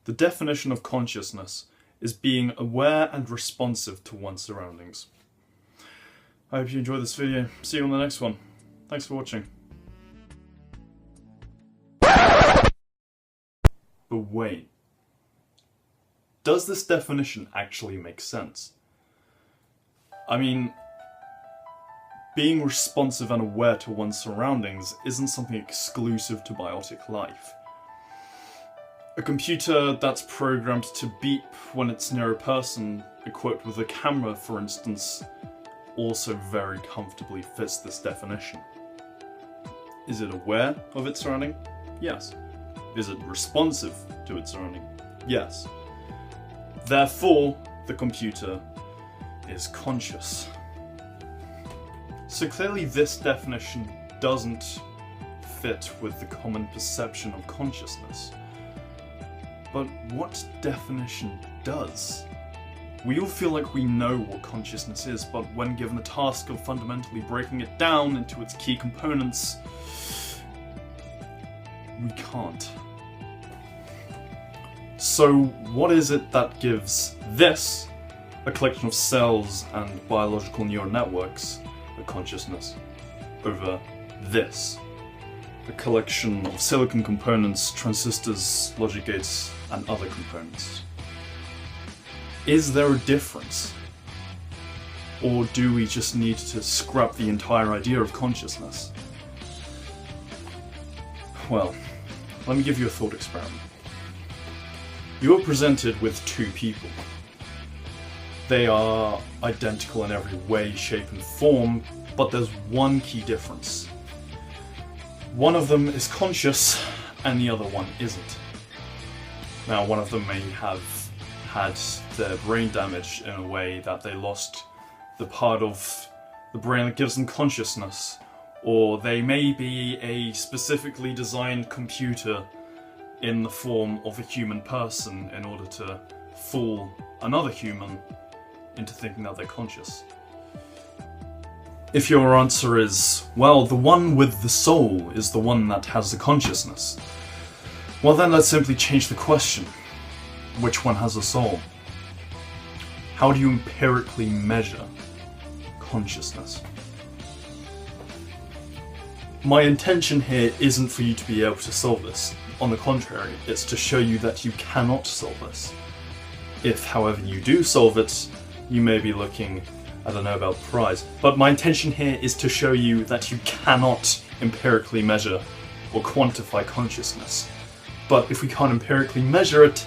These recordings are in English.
The definition of consciousness is being aware and responsive to one's surroundings. I hope you enjoyed this video. See you on the next one. Thanks for watching. But wait. Does this definition actually make sense? I mean, being responsive and aware to one's surroundings isn't something exclusive to biotic life. A computer that's programmed to beep when it's near a person, equipped with a camera for instance, also very comfortably fits this definition. Is it aware of its surrounding? Yes. Is it responsive to its surrounding? Yes. Therefore, the computer is conscious. So clearly this definition doesn't fit with the common perception of consciousness. But what definition does? We all feel like we know what consciousness is, but when given the task of fundamentally breaking it down into its key components, we can't. So what is it that gives this, a collection of cells and biological neural networks, a consciousness, over this, a collection of silicon components, transistors, logic gates, and other components? Is there a difference? Or do we just need to scrap the entire idea of consciousness? Well, let me give you a thought experiment. You are presented with two people. They are identical in every way, shape and form, but there's one key difference. One of them is conscious and the other one isn't. Now, one of them may have had their brain damaged in a way that they lost the part of the brain that gives them consciousness, or they may be a specifically designed computer in the form of a human person in order to fool another human into thinking that they're conscious. If your answer is, well, the one with the soul is the one that has the consciousness, well then let's simply change the question. Which one has a soul? How do you empirically measure consciousness? My intention here isn't for you to be able to solve this. On the contrary, it's to show you that you cannot solve this. If, however, you do solve it, you may be looking at a Nobel Prize. But my intention here is to show you that you cannot empirically measure or quantify consciousness. But if we can't empirically measure it,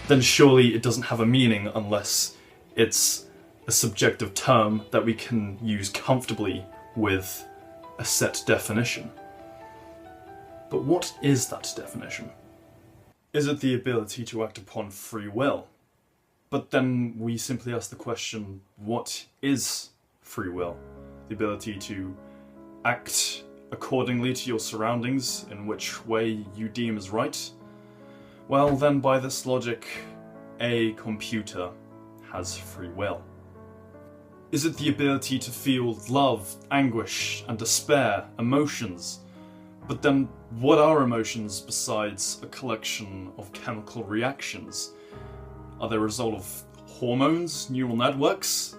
then surely it doesn't have a meaning unless it's a subjective term that we can use comfortably with a set definition. But what is that definition? Is it the ability to act upon free will? But then we simply ask the question, what is free will? The ability to act accordingly to your surroundings in which way you deem is right? Well then, by this logic, a computer has free will. Is it the ability to feel love, anguish, and despair, emotions? But then, what are emotions besides a collection of chemical reactions? Are they a result of hormones, neural networks?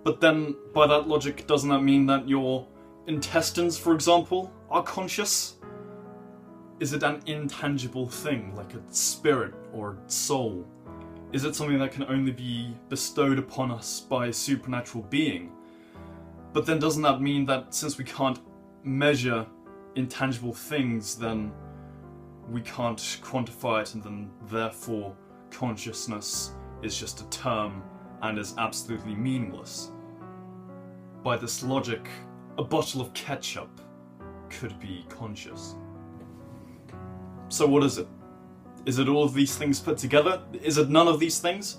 But then, by that logic, doesn't that mean that your intestines, for example, are conscious? Is it an intangible thing, like a spirit or soul? Is it something that can only be bestowed upon us by a supernatural being? But then doesn't that mean that since we can't measure intangible things, then we can't quantify it, and then therefore consciousness is just a term and is absolutely meaningless? By this logic, a bottle of ketchup could be conscious. So what is it? Is it all of these things put together? Is it none of these things?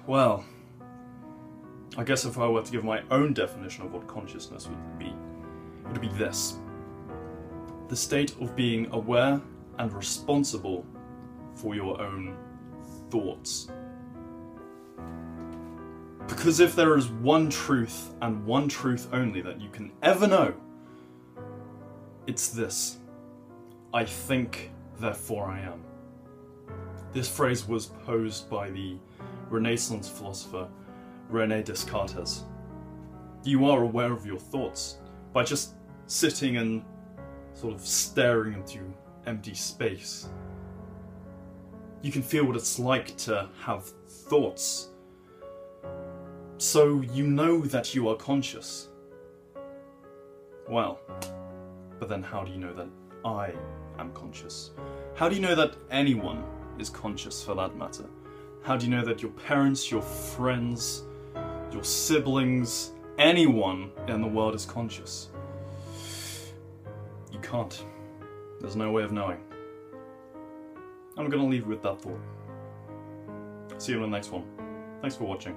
Well, I guess if I were to give my own definition of what consciousness would be, it would be this: the state of being aware and responsible for your own thoughts. Because if there is one truth and one truth only that you can ever know, it's this: I think, therefore I am. This phrase was posed by the Renaissance philosopher René Descartes. You are aware of your thoughts by just sitting and sort of staring into empty space. You can feel what it's like to have thoughts. So you know that you are conscious. Well, but then how do you know that I am conscious? How do you know that anyone is conscious, for that matter? How do you know that your parents, your friends, your siblings, anyone in the world is conscious? You can't. There's no way of knowing. I'm gonna leave you with that thought. See you in the next one. Thanks for watching.